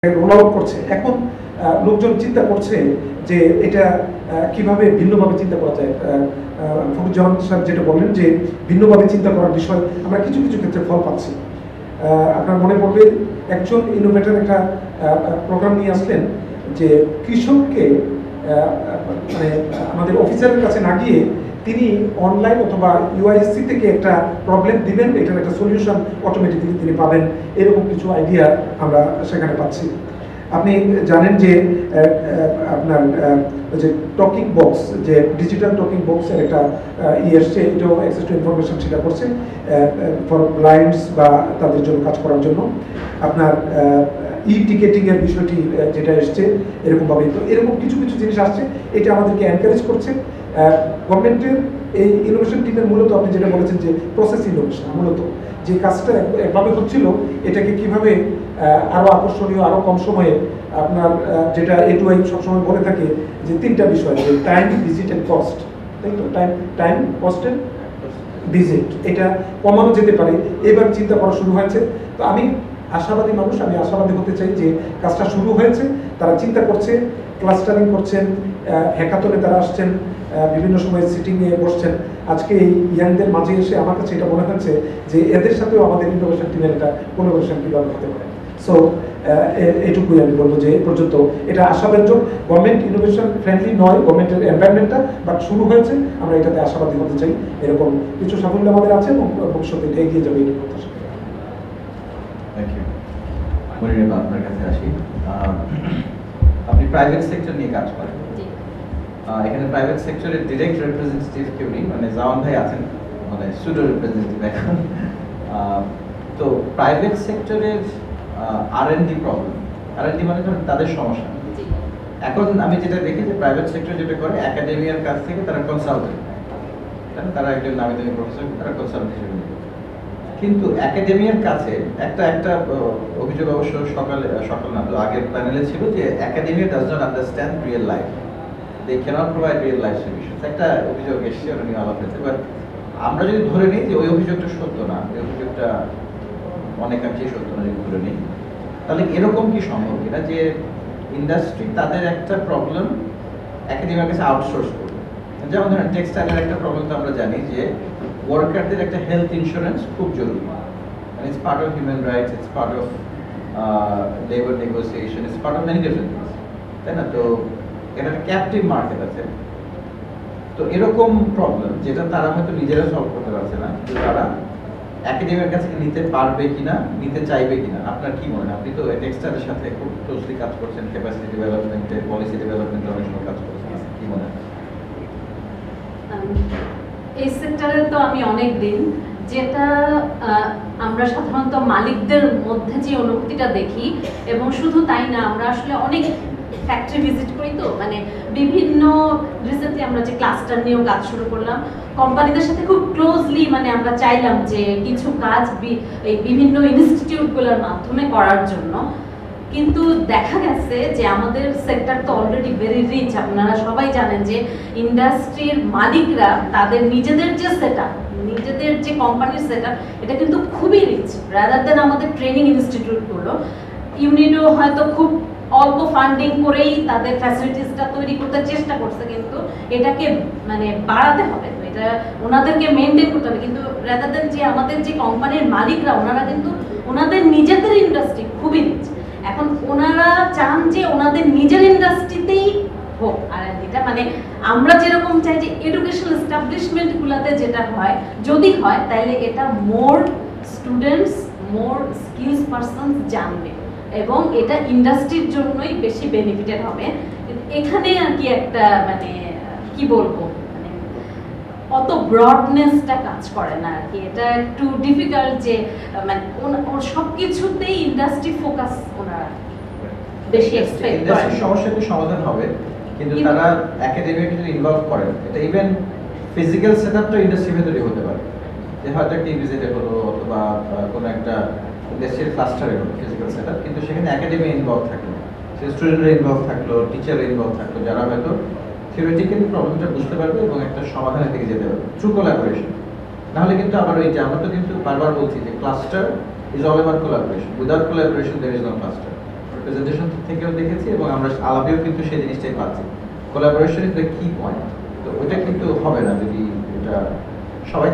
Roll out করছে। এখন লোকজন চিন্তা করছে যে এটা কিভাবে ভিন্নভাবে চিন্তা করা যায়। ফখরুজ্জামান সাহেব যেটা বললেন যে ভিন্নভাবে চিন্তা করার বিষয় আমরা কিছু কিছু ক্ষেত্রে ফল পাচ্ছি। আপনার মনে পড়বে একজন ইনোভেটর একটা প্রোগ্রাম নিয়ে আসলেন যে কৃষককে মানে আমাদের অফিসারের কাছে না গিয়ে তিনি অনলাইন অথবা ইউআইএসসি থেকে একটা প্রবলেম দিবেন, এটার একটা সলিউশন অটোমেটিক্যালি তিনি পাবেন। এরকম কিছু আইডিয়া আমরা সেখানে পাচ্ছি। আপনি জানেন যে আপনার যে টকিং বক্স, যে ডিজিটাল টকিং বক্সের একটা এসছে, এটাও অ্যাক্সেস টু ইনফরমেশন সেটা করছে ফর ব্লাইন্ডস বা তাদের জন্য কাজ করার জন্য। আপনার ই টিকেটিংয়ের বিষয়টি যেটা এসছে এরকমভাবে, তো এরকম কিছু কিছু জিনিস আসছে, এটা আমাদেরকে এনকারেজ করছে। গভর্নমেন্টের এই ইনোভেশন টিমের মূলত আপনি যেটা বলেছেন যে প্রসেস ইনোভেশন, মূলত যে কাজটা একভাবে হচ্ছিল এটাকে কিভাবে আরও আকর্ষণীয়, আরও কম সময়ে আপনার যেটা A2I সবসময় বলে থাকে যে তিনটা বিষয়, যে টাইম, ভিজিট অ্যান্ড কস্ট, তাই তো? টাইম কস্ট অ্যান্ড ভিজিট, এটা কমানো যেতে পারে, এবার চিন্তা করা শুরু হয়েছে। তো আমি আশাবাদী মানুষ, আমি আশাবাদী হতে চাই যে কাজটা শুরু হয়েছে, তারা চিন্তা করছে, ক্লাস্টারিং করছেন, হ্যাকাথনে তারা আসছেন, বিভিন্ন সময় সিটিংয়ে বসছেন। আজকে এই ইয়াংদের মাঝে এসে আমার কাছে এটা মনে হচ্ছে যে এদের সাথেও আমাদের ইনোভেশন টিমের একটা কোলাবোরেশন কীভাবে হতে পারে। সো এইটুকুই আমি বলবো যে এ পর্যন্ত এটা আশাব্যঞ্জক। গভর্নমেন্ট ইনোভেশন ফ্রেন্ডলি নয় গভর্নমেন্টের এনভায়রনমেন্টটা, বাট শুরু হয়েছে, আমরা এটাতে আশাবাদী হতে চাই। এরকম কিছু সাফল্য আমাদের আছে এবং ভবিষ্যতে এগিয়ে যাবে এই প্রত্যাশা। Thank you. মনিরা, আপনার কাছে আসি। আপনি প্রাইভেট সেক্টর নিয়ে কাজ করেন। এখানে প্রাইভেট সেক্টরের ডিরেক্ট রিপ্রেজেন্টেটিভ কেউ নেই, মানে জাওয়ান ভাই আছেন, মানে সুডো রিপ্রেজেন্টেটিভ এখন। তো প্রাইভেট সেক্টরের R&D প্রবলেম, R&D মানে ধরুন তাদের সমস্যা। এখন আমি যেটা দেখি যে প্রাইভেট সেক্টর যেটা করে একাডেমিয়ার কাছ থেকে তারা কনসালটেন্ট, তারা একজন নামি দামি প্রফেসর, তারা কনসালটেন্ট হিসেবে নেবে। কিন্তু একাডেমিয়ার কাছে একটা অভিযোগ অবশ্য সকাল না তো আগের প্যানেলে ছিল যে academia does not understand real life, they cannot provide real life solutions. একটা অভিযোগ এসছে, ওটা নিয়ে আলাপ হয়েছে। বাট আমরা যদি ধরে নিই যে ওই অভিযোগটা সত্য না, ওই অভিযোগটা অনেকাংশে সত্য না, যদি ধরে নিই, তাহলে এরকম কি সম্ভব কিনা যে ইন্ডাস্ট্রি তাদের একটা প্রবলেম একাডেমিয়ার কাছে আউটসোর্স করবে। যেমন ধরেন টেক্সটাইলের একটা প্রবলেম তো আমরা জানি যে ওয়ার্কারদের একটা হেলথ ইন্স্যুরেন্স খুব জরুরি, it's part of human rights, it's part of labour negotiation, it's part of many different things, তাই না? তো এটা একটা ক্যাপটিভ মার্কেট আছে। তো এরকম প্রবলেম যেটা তারা হয়তো নিজেরা সলভ করতে পারছে না, তারা একাডেমিয়ার কাছে নিতে পারবে কিনা, নিতে চাইবে কিনা, আপনার কি মনে হয়? আপনি তো টেক্সটাইলের সাথে খুব ক্লোজলি কাজ করছেন, ক্যাপাসিটি ডেভেলপমেন্টে, পলিসি ডেভেলপমেন্টে অনেক সময় কাজ করছেন, কি মনে হয়? এই সেক্টরে তো আমি অনেক দিন, যেটা আমরা সাধারণত মালিকদের মধ্যে যে অনুভূতিটা দেখি, এবং শুধু তাই না, আমরা আসলে অনেক ফ্যাক্টরি ভিজিট করি, তো মানে বিভিন্ন রিসেন্টলি আমরা যে ক্লাস্টার নিয়েও কাজ শুরু করলাম কোম্পানিদের সাথে খুব ক্লোজলি, মানে আমরা চাইলাম যে কিছু কাজ এই বিভিন্ন ইনস্টিটিউটগুলোর মাধ্যমে করার জন্য। কিন্তু দেখা গেছে যে আমাদের সেক্টর তো অলরেডি ভেরি রিচ। আপনারা সবাই জানেন যে ইন্ডাস্ট্রির মালিকরা তাদের নিজেদের যে সেটআপ, নিজেদের যে কোম্পানির সেটআপ, এটা কিন্তু খুবই রিচ, রাদার দেন আমাদের ট্রেনিং ইনস্টিটিউটগুলো। ইউনিটও হয়তো খুব অল্প ফান্ডিং করেই তাদের ফ্যাসিলিটিসটা তৈরি করতে চেষ্টা করছে, কিন্তু এটাকে মানে বাড়াতে হবে, তো এটা ওনাদেরকে মেনটেন করতে হবে। কিন্তু রাদার দেন যে আমাদের যে কোম্পানির মালিকরা, ওনারা কিন্তু ওনাদের নিজেদের ইন্ডাস্ট্রি খুবই রিচ। এখন ওনারা চান যে ওনাদের নিজের ইন্ডাস্ট্রিতেই হোক। আর এটা মানে আমরা যেরকম চাই যে এডুকেশনাল এস্টাবলিশমেন্টগুলোতে যেটা হয়, যদি হয় তাহলে এটা মোর স্টুডেন্টস, মোর স্কিলস পারসন জানবে, এবং এটা ইন্ডাস্ট্রির জন্যই বেশি বেনিফিটেড হবে। এখানে আর কি একটা মানে কি বলবো, মানে অত ব্রডনেসটা কাজ করে না আর কি। এটা একটু ডিফিকাল্ট যে মানে সব কিছুতেই ইন্ডাস্ট্রি ফোকাস ওনারা বেশি এক্সপেক্ট করে। ইন্ডাস্ট্রির সমস্যাটি সমাধান হবে, কিন্তু তারা একাডেমিকে যদি ইনভলভ করেন, এটা ইভেন ফিজিক্যাল সেটআপটা ইন্ডাস্ট্রির ভেতরেই হতে পারে, যে হয়তো একটা ইভিজিটে হলো অথবা কোনো একটা ইন্ডাস্ট্রিয়াল ক্লাস্টারে হলো ফিজিক্যাল সেটআপ, কিন্তু সেখানে একাডেমি ইনভলভ থাকলো, সে স্টুডেন্টরা ইনভলভ থাকলো, টিচার ইনভলভ থাকলো, যারা হয়তো থিওরিটিক্যালি প্রবলেমটা বুঝতে পারবে এবং একটা সমাধানের দিকে যেতে পারবে থ্রু কোলাবোরেশন। নাহলে কিন্তু আবার ওই যে আমরা তো কিন্তু বারবার বলছি যে cluster is all about collaboration, without collaboration there is no cluster. Presentation থেকেও দেখেছি এবং আমরা আলাপেও কিন্তু সেই জিনিসটাই পাচ্ছি। Collaboration is the key point. তো ওইটা কিন্তু হবে না যদি এটা সবাই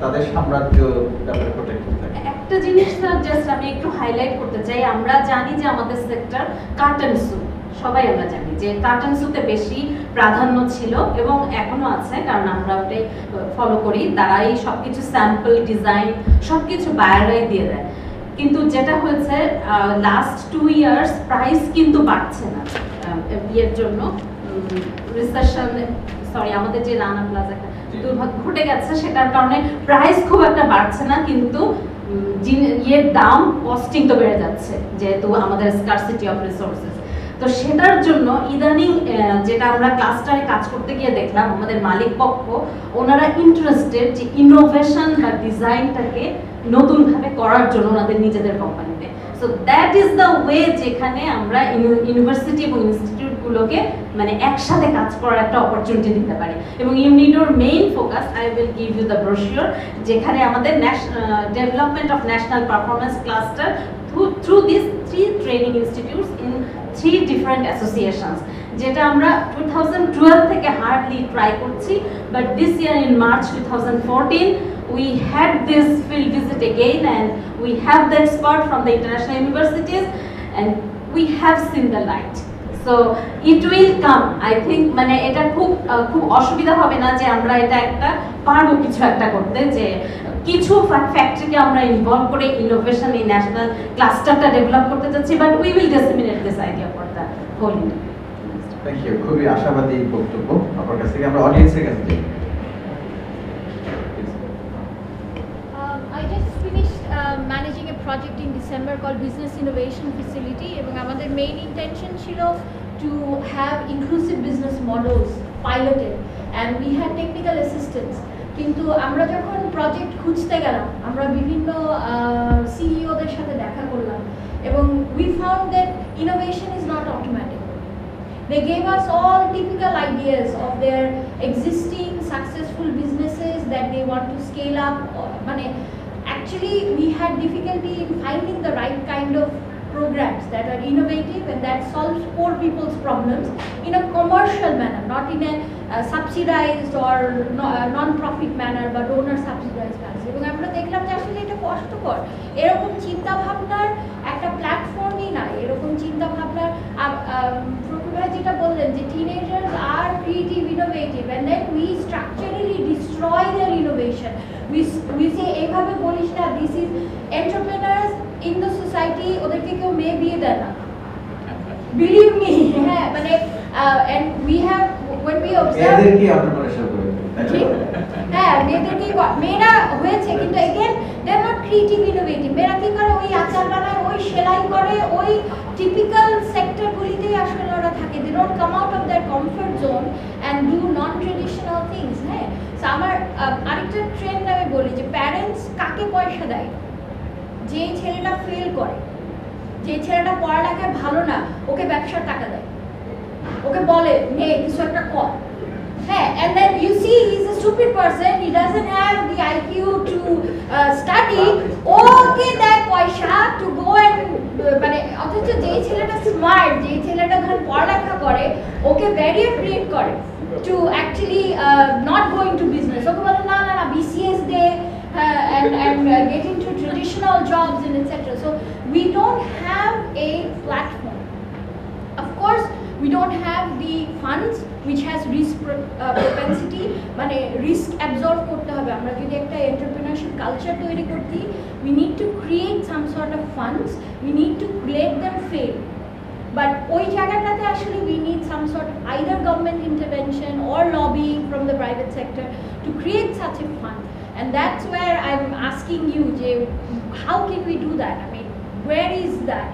তাদের সাম্রাজ্য ব্যাপারে প্রোটেক্টেড থাকে। একটা জিনিস জাস্ট আমি একটু হাইলাইট করতে চাই, আমরা জানি যে আমাদের সেক্টর কার্টন স্যুট, সবাই আমরা জানি যে কার্টন স্যুটে বেশি প্রাধান্য ছিল এবং এখনো আছে, কারণ আমরা ওটাই ফলো করি। তারাই সবকিছু স্যাম্পল ডিজাইন সবকিছু বায়ারাই দিয়ে দেয়। কিন্তু যেটা হয়েছে লাস্ট 2 ইয়ার্স প্রাইস কিন্তু বাড়ছে না ইয়ের জন্য, রিসেশন সরি আমাদের যে রানা প্লাজাটা দুর্ভাগ্য ঘটে গেছে সেটার কারণে প্রাইস খুব একটা বাড়ছে না, কিন্তু ইয়ের দাম কস্টিং তো বেড়ে যাচ্ছে যেহেতু আমাদের স্কারসিটি অফ রিসোর্সেস। তো সেটার জন্য ইদানিং যেটা আমরা ক্লাস্টারে কাজ করতে গিয়ে দেখলাম, আমাদের মালিক পক্ষ ওনারা ইন্টারেস্টেড যে ইনোভেশন বা ডিজাইনটাকে নতুনভাবে করার জন্য ওনাদের নিজেদের কোম্পানিতে। So that is the way যেখানে আমরা ইউনিভার্সিটি এবং ইনস্টিটিউটগুলোকে মানে একসাথে কাজ করার একটা অপরচুনিটি দিতে পারি। এবং ইউনিডোর main focus, I will give you the brochure, যেখানে আমাদের development of national performance cluster through these 3 training institutes in 3 different associations, যেটা আমরা 2012 থেকে হার্ডলি ট্রাই করছি, but this year in March 2014 we had this field visit again and we have the expert from the international universities and we have seen the light. So it will come, I think মানে এটা খুব অসুবিধা হবে না যে আমরা এটা একটা পারবো কিছু একটা করতে, যে কিছু ফ্যাক্টরিকে আমরা ইনভলভ করে ইনোভেশন এই ন্যাশনাল ক্লাস্টারটা ডেভেলপ করতে যাচ্ছি, but we will disseminate this idea for the whole India. Thank you, খুবই আশাবাদী বক্তব্য আপনার কাছ থেকে। আমরা অডিয়েন্সের কাছে যাই। I just finished managing a project in December called Business Innovation Facility, এবং আমাদের main intention ছিল to have inclusive business models piloted and we had technical assistance. কিন্তু আমরা যখন প্রজেক্ট খুঁজতে গেলাম, আমরা বিভিন্ন সিইওদের সাথে দেখা করলাম এবং we found that innovation is not automatic. They gave us all typical ideas of their existing successful businesses that they want to scale up. Actually, we had difficulty in finding the right kind of programs that are innovative and that solves poor people's problems in a commercial manner, not in a subsidized or non-profit manner, but donor subsidized manner. এবং আমরা দেখলাম যে আসলে এটা কষ্টকর, এরকম চিন্তা ভাবনার একটা প্ল্যাটফর্মই নাই, এরকম চিন্তা ভাবনার প্রফুল ভাই যেটা বললেন যে teenagers are creative, innovative and then we structurally destroy their innovation. We say এইভাবে বলিস না, this is entrepreneurs in the society, ওদেরকে কেউ মেয়ে বিয়ে দেয় না, believe me. হ্যাঁ মানে and we have when we observe এদেরকে entrepreneurship করে হ্যাঁ মেয়েরা হয়েছে, কিন্তু again they are not creative, innovative. মেয়েরা কি করে, ওই আচার বানায়, ওই সেলাই করে, ওই টিপিক্যাল সেক্টর গুলিতেই আসলে ওরা থাকে। they don't come out of their comfort zone and do non-traditional things. হ্যাঁ, সো আমার আরেকটা ট্রেন্ড আমি বলি যে প্যারেন্টস কাকে পয়সা দেয়? যে ছেলেটা ফেল করে, যে ছেলেটা পড়ালেখায় ভালো না, ওকে ব্যবসার টাকা দেয়, ওকে বলে নে কিছু একটা কর। হ্যাঁ, and then you see he's a stupid person, he doesn't have the IQ to study, ওকে দেয় পয়সা to go and মানে অথচ যে ছেলেটা স্মার্ট, যে ছেলেটা ধর পড়ালেখা করে, ওকে ব্যারিয়ার ক্রিয়েট করে to actually not go into business. ওকে বলে না না না BCS they and get into traditional jobs and etc. So we don't have a platform. Of course, we don't have the funds which has risk propensity, মানে risk absorb করতে হবে। আমরা যদি একটা entrepreneurship culture তৈরি করতে, we need to create some sort of funds, we need to let them fail. But ওই জায়গাটাতে আসলে we need some sort of either government intervention or lobbying from the private sector to create such a fund. And that's where I'm asking you, how can we do that? I mean, where is that?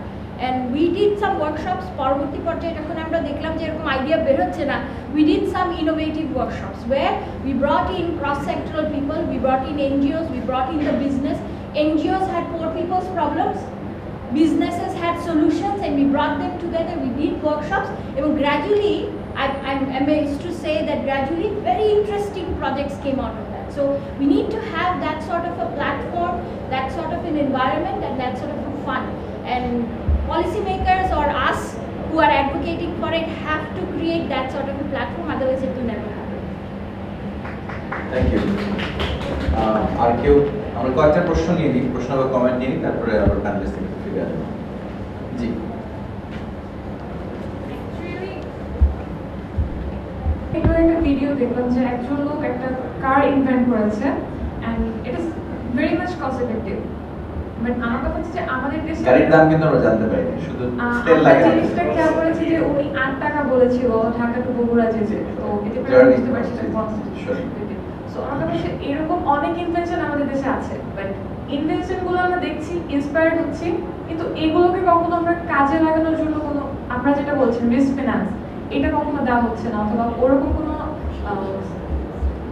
And we did some workshops, পরবর্তী পর্যায়ে যখন আমরা দেখলাম যে এরকম idea বের হচ্ছে না, we did some innovative workshops where we brought in cross-sectoral people, we brought in NGOs, we brought in the business. NGOs had poor people's problems, businesses had solutions, and we brought them together, we did workshops, and gradually, I'm amazed to say that gradually very interesting projects came out of that. So we need to have that sort of a platform, that sort of an environment, and that sort of a fun. And policymakers or us who are advocating for it have to create that sort of a platform, otherwise it will never happen. Thank you. আর কেউ, আমরা কয়েকটা প্রশ্ন নিয়ে নিই, প্রশ্ন বা comment নিয়ে নিই, তারপরে আবার প্যানেলিস্ট থেকে ফিরে আসবো। জি, এখানে একটা ভিডিও দেখলাম যে একজন লোক একটা কার ইনভেন্ট করেছে and it is very much cost effective, but আমার কথা হচ্ছে যে আমাদের দেশে গাড়ির দাম কিন্তু আমরা জানতে পারি না, শুধু তেল লাগে। জিনিসটা খেয়াল করেছি যে উনি 8 টাকা বলেছিল ঢাকা টু বগুড়া যেতে, তো এতে করে আমি বুঝতে পারছি যে কস্ট। সো আমার কাছে এরকম অনেক ইনভেনশন আমাদের দেশে আছে, বাট ইনভেনশন গুলো আমরা দেখছি, ইন্সপায়ার্ড হচ্ছি, কিন্তু এগুলোকে কখনো আমরা কাজে লাগানোর জন্য কোনো, আপনারা যেটা বলছেন রিস্ক ফিনান্স, এটা কখনো দেওয়া হচ্ছে না, অথবা ওরকম কোনো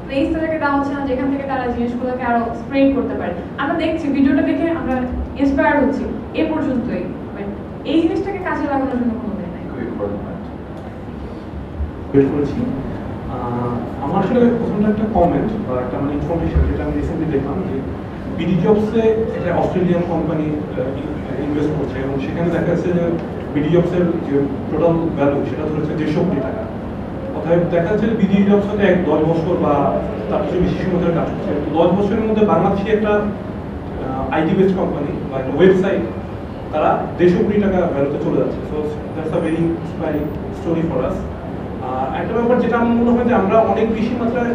প্লেস তাদেরকে দেওয়া হচ্ছে না যেখান থেকে তারা জিনিসগুলোকে আরো স্প্রেড করতে পারে। আমরা দেখছি, ভিডিওটা দেখে আমরা ইন্সপায়ার্ড হচ্ছি এ পর্যন্তই, বাট এই জিনিসটাকে কাজে লাগানোর জন্য কোনো ওয়ে নাই। খুবই ইম্পর্টেন্ট পয়েন্ট। বের করেছি। আমার আসলে প্রথমটা একটা কমেন্ট বা একটা মানে ইনফরমেশন যেটা আমি রিসেন্টলি দেখলাম যে বিডি জবসে একটা অস্ট্রেলিয়ান কোম্পানি ইনভেস্ট করছে এবং সেখানে দেখা যাচ্ছে যে বিডি জবসের যে টোটাল ভ্যালু সেটা ধরেছে 150 কোটি টাকা। অতএব দেখা যাচ্ছে বিডি জবস হতে 10 বছর বা তার চেয়ে বেশি সময় ধরে কাজ করছে। 10 বছরের মধ্যে বাংলাদেশি একটা আইটি বেসড কোম্পানি বা একটা ওয়েবসাইট তারা 150 কোটি টাকা ভ্যালুতে চলে যাচ্ছে। So that's a very inspiring story for us. একটা ব্যাপার যেটা আমার মনে হয় যে আমরা অনেক বেশি মাত্রায়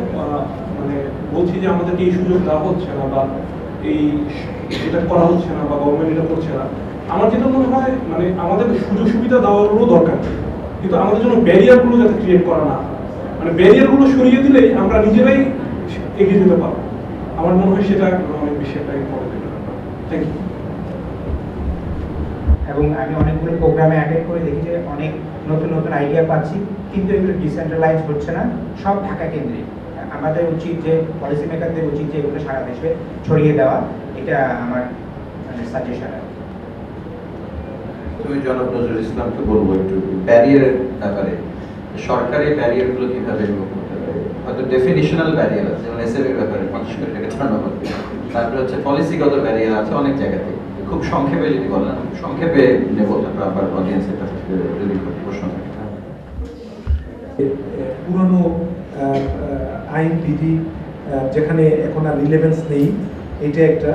মানে বলছি যে আমাদেরকে এই সুযোগ দেওয়া হচ্ছে না বা এই এটা করা হচ্ছে না বা গভর্নমেন্ট এটা করছে না। আমার যেটা মনে হয় মানে আমাদের সুযোগ সুবিধা দেওয়ারও দরকার, কিন্তু আমাদের জন্য ব্যারিয়ারগুলো যাতে ক্রিয়েট করা না হয়, মানে ব্যারিয়ারগুলো সরিয়ে দিলেই আমরা নিজেরাই এগিয়ে যেতে পারবো। আমার মনে হয় সেটা অনেক বেশি একটা ইম্পর্টেন্ট ব্যাপার। Thank you. এবং আমি অনেকগুলো প্রোগ্রামে অ্যাটেন্ড করে দেখি যে অনেক নতুন নতুন আইডিয়া পাচ্ছি, কিন্তু এগুলো ডিসেন্ট্রালাইজ হচ্ছে না, সব ঢাকা কেন্দ্রিক। আমাদের উচিত যে পলিসি মেকারদের উচিত যে এগুলো সারা দেশে ছড়িয়ে দেওয়া, এটা আমার মানে সাজেশন। তুমি জনাব নজরুল ইসলামকে বলবো একটু ব্যারিয়ারের ব্যাপারে, সরকারি ব্যারিয়ারগুলো কিভাবে রিমুভ করতে পারে। হয়তো ডেফিনিশনাল ব্যারিয়ার আছে, যেমন এসএমই ব্যাপারে 50 কোটি টাকা টার্নওভার, তারপরে হচ্ছে পলিসিগত ব্যারিয়ার আছে অনেক জায়গাতে। খুব সংক্ষেপে যদি বলেন, সংক্ষেপে নেব, তারপর আবার অডিয়েন্সের কাছে যদি প্রশ্ন থাকে। পুরনো আইন বিধি যেখানে এখন আর রিলেভেন্স নেই, এটা একটা।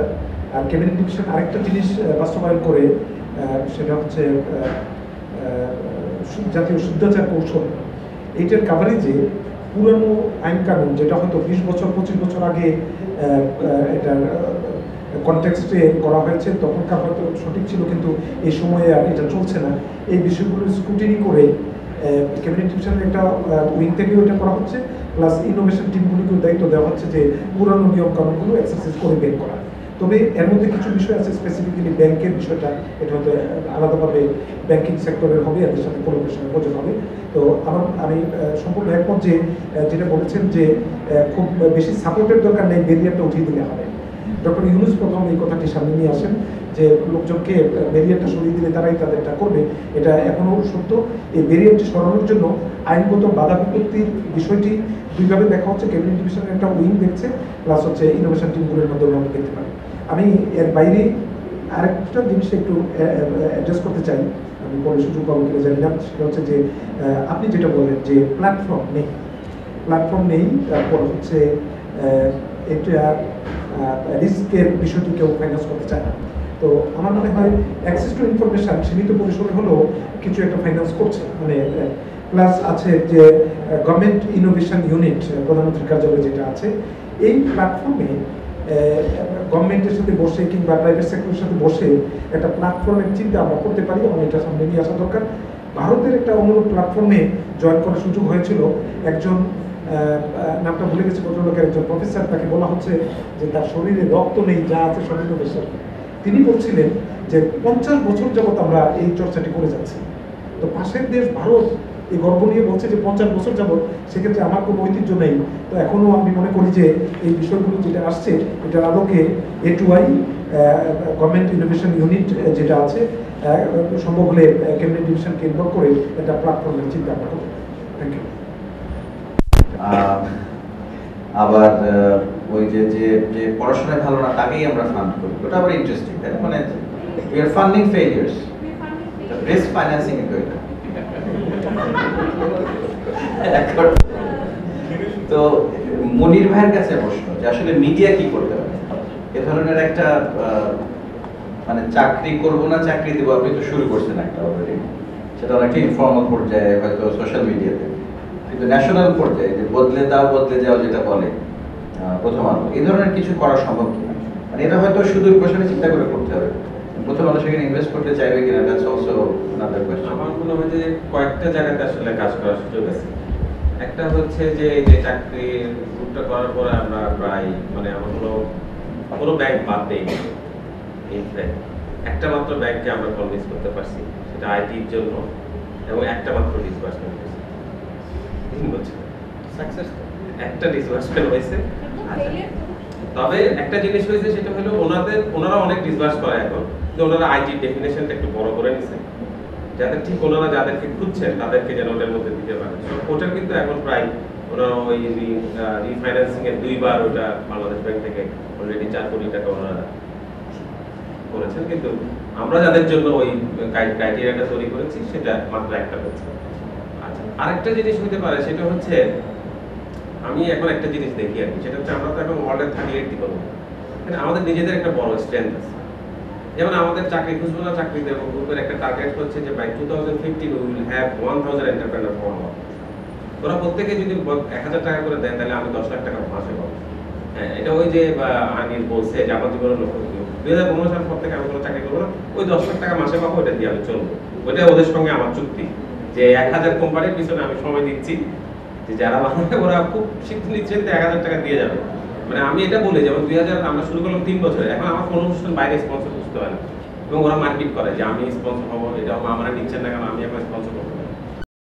আর ক্যাবিনেট ডিভিশন আরেকটা জিনিস বাস্তবায়ন করে, সেটা হচ্ছে জাতীয় শুদ্ধাচার কৌশল। এইটার কাভারেজে পুরনো আইন কানুন যেটা হয়তো 20 বছর 25 বছর আগে এটার কনটেক্সটে করা হয়েছে, তখনকার হয়তো সঠিক ছিল, কিন্তু এই সময়ে আর এটা চলছে না। এই বিষয়গুলো স্ক্রুটিনি করে ক্যাবিনেট ডিভিশনের একটা উইং থেকেও এটা করা হচ্ছে, প্লাস ইনোভেশন টিমগুলিকেও দায়িত্ব দেওয়া হচ্ছে যে পুরানো নিয়ম কানুনগুলো এক্সারসাইজ করে বের করা। তবে এর মধ্যে কিছু বিষয় আছে, স্পেসিফিক্যালি ব্যাংকের বিষয়টা, এটা হয়তো আলাদাভাবে ব্যাংকিং সেক্টরের হবে, এদের সাথে কোলাবোরেশনের প্রয়োজন হবে। তো আমি সম্পূর্ণ একমত যে যেটা বলেছেন যে খুব বেশি সাপোর্টের দরকার নেই, ব্যারিয়ারটা উঠিয়ে দিলে হবে। ডক্টর ইউনুস প্রথম এই কথাটি সামনে নিয়ে আসেন যে লোকজনকে ব্যারিয়ারটা সরিয়ে দিলে তারাই তাদেরটা করবে, এটা এখনও সত্য। এই ব্যারিয়ারটি সরানোর জন্য আইনগত বাধা বিপত্তির বিষয়টি দুইভাবে দেখা হচ্ছে, ক্যাবিনেট ডিভিশনের একটা উইং দেখছে, প্লাস হচ্ছে ইনোভেশন টিমগুলোর মাধ্যমে আমরা দেখতে পারি। আমি এর বাইরে আরেকটা জিনিস একটু অ্যাড্রেস করতে চাই, আমি পরে সুযোগ পাবো কিনা জানি না, সেটা হচ্ছে যে আপনি যেটা বলেন যে প্ল্যাটফর্ম নেই, তারপর হচ্ছে এটা রিস্কের বিষয়টি কেউ ফাইন্যান্স করতে চায় না। তো আমার মনে হয় অ্যাক্সেস টু ইনফরমেশন সীমিত পরিসরে হলেও কিছু একটা ফাইন্যান্স করছে, মানে প্লাস আছে যে গভর্নমেন্ট ইনোভেশন ইউনিট প্রধানমন্ত্রীর কার্যালয়ে যেটা আছে, এই প্ল্যাটফর্মে গভর্নমেন্টের সাথে বসে কিংবা প্রাইভেট সেক্টরের সাথে বসে একটা প্ল্যাটফর্মের চিন্তা আমরা করতে পারি এবং এটা সামনে নিয়ে আসা দরকার। ভারতের একটা অনুরূপ প্ল্যাটফর্মে জয়েন করার সুযোগ হয়েছিল। একজন নামটা ভুলে গেছে, ভদ্রলোকের একজন প্রফেসর, তাকে বলা হচ্ছে যে তার শরীরে রক্ত নেই, যা আছে সব ইনোভেশন। তিনি বলছিলেন যে 50 বছর যাবত আমরা এই চর্চাটি করে যাচ্ছি, তো পাশের দেশ ভারত এই গর্ব নিয়ে বলছে যে 50 বছর যাবত, সেক্ষেত্রে আমার কোনো ঐতিহ্য নেই। তো এখনও আমি মনে করি যে এই বিষয়গুলো যেটা আসছে, এটার আলোকে A2I গভর্নমেন্ট ইনোভেশন ইউনিট যেটা আছে, সম্ভব হলে ক্যাবিনেট ডিভিশনকে ইনভলভ করে একটা প্ল্যাটফর্মের চিন্তা আমরা করব। Thank you. আবার ওই যে যে যে পড়াশোনায় ভালো না তাকেই আমরা ফান্ড করি, ওটা আবার ইন্টারেস্টিং, তাই না? মানে we are funding failures. Risk financing কিন্তু এটা এখন তো মনির ভাইয়ের কাছে প্রশ্ন যে আসলে মিডিয়া কি করতে পারে এ ধরনের একটা মানে চাকরি করব না চাকরি দেবো, আপনি তো শুরু করছেন একটা অলরেডি, সেটা অনেকটা ইনফর্মাল পর্যায়ে হয়তো সোশ্যাল মিডিয়াতে, কিন্তু ন্যাশনাল পর্যায়ে যে বদলে দাও বদলে যাও যেটা বলে প্রথম আলো, এই ধরনের কিছু করা সম্ভব কিনা? মানে এটা হয়তো শুধু বসে চিন্তা করে করতে হবে, প্রথম আলো সেখানে ইনভেস্ট করতে চাইবে কিনা, দ্যাটস অলসো আনাদার কোয়েশ্চেন। আমার মনে হয় যে কয়েকটা জায়গাতে আসলে কাজ করার সুযোগ আছে। একটা হচ্ছে যে এই যে চাকরির গ্রুপটা করার পরে আমরা প্রায় মানে আমার কোনো ব্যাংক বাদ দেই, ইনফ্যাক্ট একটা মাত্র ব্যাংককে আমরা কনভিন্স করতে পারছি, সেটা আইটির জন্য, এবং একটা মাত্র ডিসবার্সমেন্ট হয়েছে 3 বছর সাকসেস, একটা ডিসবার্সমেন্ট হয়েছে। তবে একটা জিনিস হয়েছে সেটা হলো ওনারা অনেক ডিসবার্স করে এখন, কিন্তু ওনারা আইটির ডেফিনেশনটা একটু বড় করে নিছে, যাদের ঠিক ওনারা যাদেরকে খুঁজছেন তাদেরকে যেন ওটার মধ্যে দিতে পারে। ওটার কিন্তু এখন প্রায় ওনারা ওই রিফাইন্যান্সিং এর 2 বার ওটা বাংলাদেশ ব্যাংক থেকে অলরেডি 4 কোটি টাকা ওনারা করেছেন, কিন্তু আমরা যাদের জন্য ওই ক্রাইটেরিয়াটা তৈরি করেছি সেটা মাত্র একটা হচ্ছে। আচ্ছা, আরেকটা জিনিস হতে পারে সেটা হচ্ছে আমি এখন একটা জিনিস দেখি আর কি, সেটা হচ্ছে আমরা তো এখন ওয়ার্ল্ডের 38 ইকোনমি, মানে আমাদের নিজেদের একটা বড় স্ট্রেংথ আছে। যেমন আমাদের চাকরি খুঁজবো না চাকরি দেবো গ্রুপের একটা টার্গেট হচ্ছে যে by 2050 we will have 1000 entrepreneur for work. ওরা প্রত্যেকে যদি 1000 টাকা করে দেন তাহলে আমি 10 লাখ টাকা মাসে পাবো। হ্যাঁ, এটা ওই যে আনিল বলছে যে আমার জীবনের লক্ষ্য 2015 সাল পর থেকে আমি কোনো চাকরি করবো না, ওই 10 লাখ টাকা মাসে পাবো, ওটা দিয়ে আমি চলবো। ওইটা ওদের সঙ্গে আমার চুক্তি যে 1000 কোম্পানির পিছনে আমি সময় দিচ্ছি, যে যারা বানাবে ওরা খুব শিখতে নিচ্ছেন 1000 টাকা দিয়ে যাবে। মানে আমি এটা বলি যেমন 2000 আমরা শুরু করলাম 3 বছরে, এখন আমার কোনো অনুষ্ঠান বাইরে স্পন্সর করতে হয় না, এবং ওরা মার্কেট করে যে আমি স্পন্সর হবো, এটা আমরা নিচ্ছেন না কেন, আমি এখন স্পন্সর করবো।